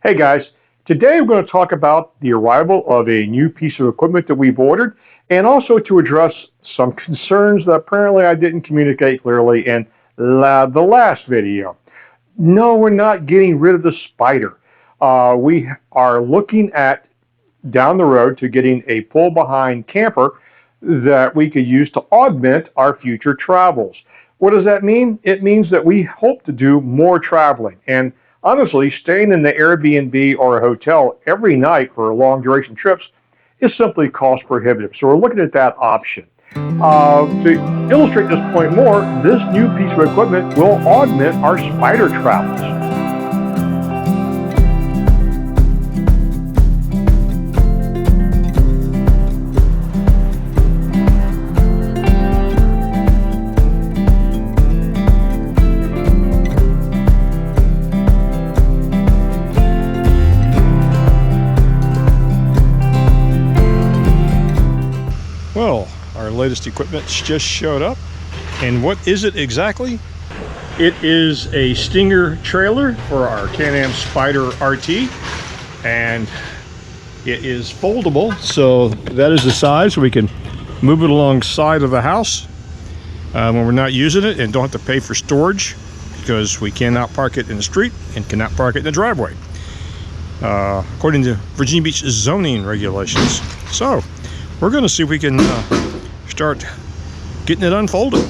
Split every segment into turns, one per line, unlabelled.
Hey guys, today we're going to talk about the arrival of a new piece of equipment that we've ordered, and also to address some concerns that apparently I didn't communicate clearly in the last video. No, we're not getting rid of the Spyder. We are looking at down the road to getting a pull-behind camper that we could use to augment our future travels. What does that mean? It means that we hope to do more traveling. And honestly, staying in the Airbnb or a hotel every night for long duration trips is simply cost prohibitive. So we're looking at that option. To illustrate this point more, this new piece of equipment will augment our Spyder travels.
Well, our latest equipment's just showed up. And what is it exactly? It is a Stinger trailer for our Can-Am Spyder RT. And it is foldable, so that is the size. We can move it alongside of the house when we're not using it and don't have to pay for storage, because we cannot park it in the street and cannot park it in the driveway, according to Virginia Beach zoning regulations. So we're going to see if we can start getting it unfolded.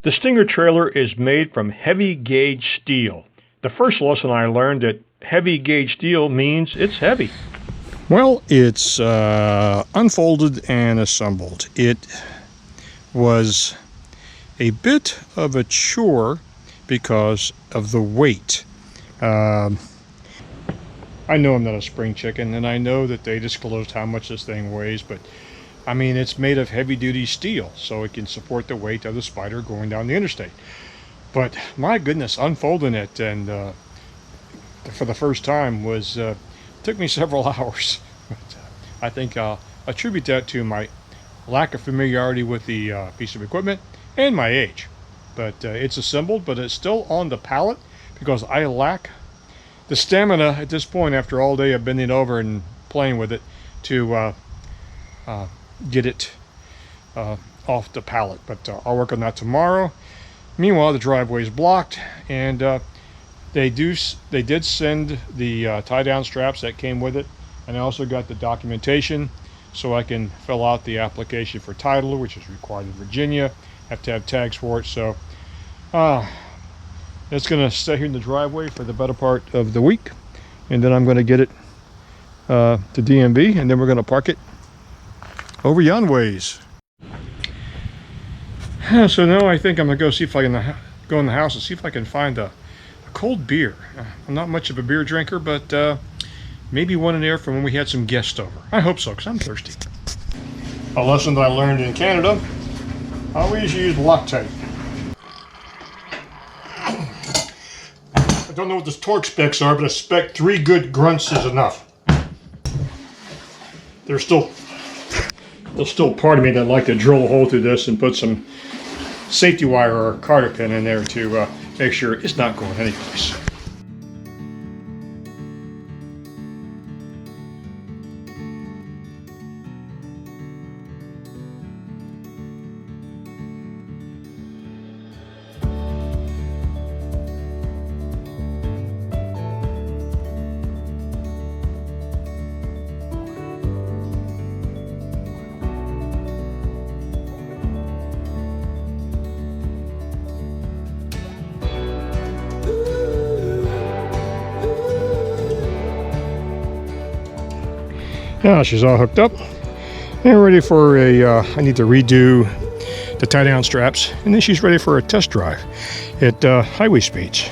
The Stinger trailer is made from heavy gauge steel. The first lesson I learned that heavy gauge steel means it's heavy. Well, it's unfolded and assembled. It was a bit of a chore because of the weight. I know I'm not a spring chicken, and I know that they disclosed how much this thing weighs, but I mean, it's made of heavy-duty steel, so it can support the weight of the Spyder going down the interstate. But my goodness, unfolding it and for the first time was took me several hours. But, I think I'll attribute that to my lack of familiarity with the piece of equipment and my age. But it's assembled, but it's still on the pallet because I lack the stamina at this point, after all day of bending over and playing with it, to get it off the pallet. But I'll work on that tomorrow. Meanwhile, the driveway is blocked, and they did send the tie-down straps that came with it, and I also got the documentation so I can fill out the application for title, which is required in Virginia. Have to have tags for it. So it's going to stay here in the driveway for the better part of the week, and then I'm going to get it to DMV, and then we're going to park it over yon ways. So now I think I'm going to go see if I can go in the house and see if I can find a cold beer. I'm not much of a beer drinker, but maybe one in there from when we had some guests over. I hope so, because I'm thirsty. A lesson that I learned in Canada: always use Loctite. I don't know what the torque specs are, but I expect 3 good grunts is enough. There's still part of me that like to drill a hole through this and put some safety wire or a cotter pin in there to make sure it's not going anyplace. Now she's all hooked up and ready for I need to redo the tie-down straps, and then she's ready for a test drive at highway speeds.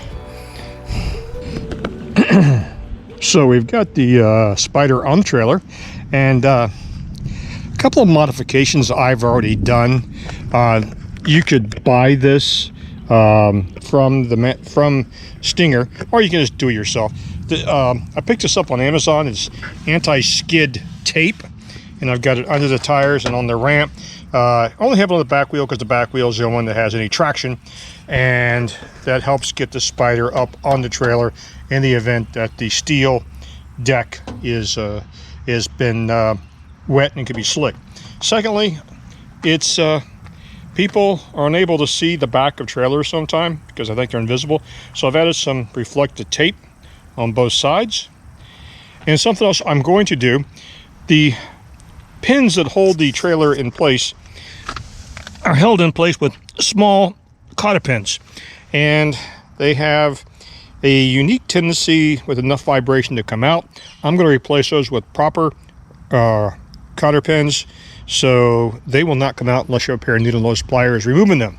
So we've got the Spyder on the trailer, and a couple of modifications I've already done. You could buy this from Stinger, or you can just do it yourself. I picked this up on Amazon. It's anti-skid tape, and I've got it under the tires and on the ramp. Only have it on the back wheel because the back wheel is the only one that has any traction, and that helps get the Spyder up on the trailer in the event that the steel deck is has been wet and can be slick. Secondly, it's people are unable to see the back of trailers sometimes because I think they're invisible. So I've added some reflective tape on both sides. And something else I'm going to do, the pins that hold the trailer in place are held in place with small cotter pins, and they have a unique tendency with enough vibration to come out. I'm going to replace those with proper cotter pins, so they will not come out unless you have a pair of needle nose pliers removing them.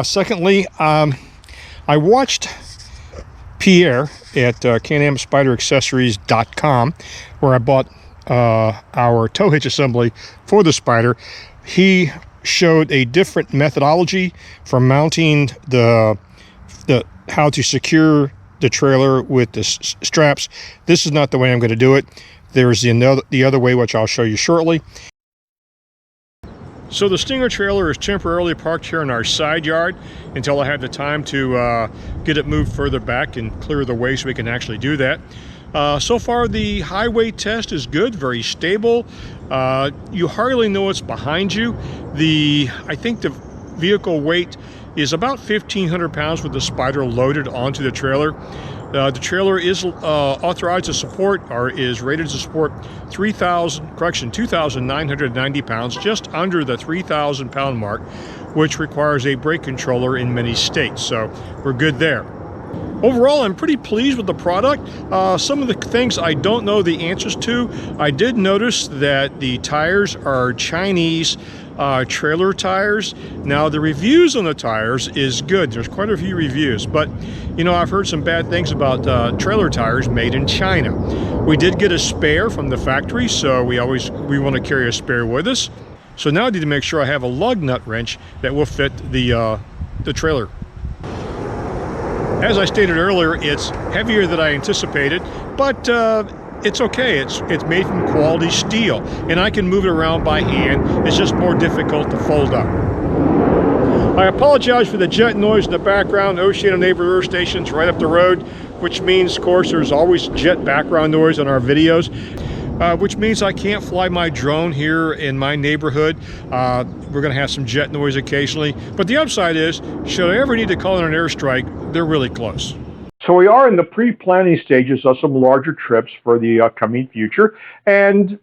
Secondly, I watched Pierre at Can-Am Spyder Accessories.com, where I bought our tow hitch assembly for the Spyder. He showed a different methodology for mounting the how to secure the trailer with the straps. This is not the way I'm going to do it. There's the other way, which I'll show you shortly. So the Stinger trailer is temporarily parked here in our side yard until I have the time to get it moved further back and clear the way so we can actually do that. So far the highway test is good, very stable. You hardly know what's behind you. I think the vehicle weight is about 1,500 pounds with the Spyder loaded onto the trailer. The trailer is authorized to support, or is rated to support 2,990 pounds, just under the 3,000 pound mark, which requires a brake controller in many states. So we're good there. Overall, I'm pretty pleased with the product. Some of the things I don't know the answers to. I did notice that the tires are Chinese trailer tires. Now the reviews on the tires is good. There's quite a few reviews, but you know, I've heard some bad things about trailer tires made in China. We did get a spare from the factory, so we want to carry a spare with us. So now I need to make sure I have a lug nut wrench that will fit the trailer. As I stated earlier, it's heavier than I anticipated, but it's okay. It's made from quality steel, and I can move it around by hand. It's just more difficult to fold up. I apologize for the jet noise in the background. Oceana Naval Air Station's right up the road, which means, of course, there's always jet background noise on our videos, which means I can't fly my drone here in my neighborhood. We're going to have some jet noise occasionally, but the upside is, should I ever need to call in an airstrike, they're really close.
So we are in the pre-planning stages of some larger trips for the upcoming future, and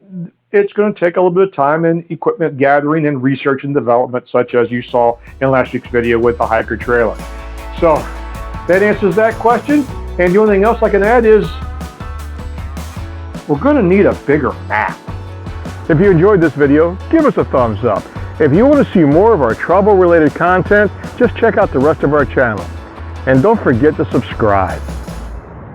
it's going to take a little bit of time and equipment gathering and research and development, such as you saw in last week's video with the hiker trailer. So that answers that question, and the only thing else I can add is we're going to need a bigger map. If you enjoyed this video, give us a thumbs up. If you want to see more of our travel-related content, just check out the rest of our channel. And don't forget to subscribe.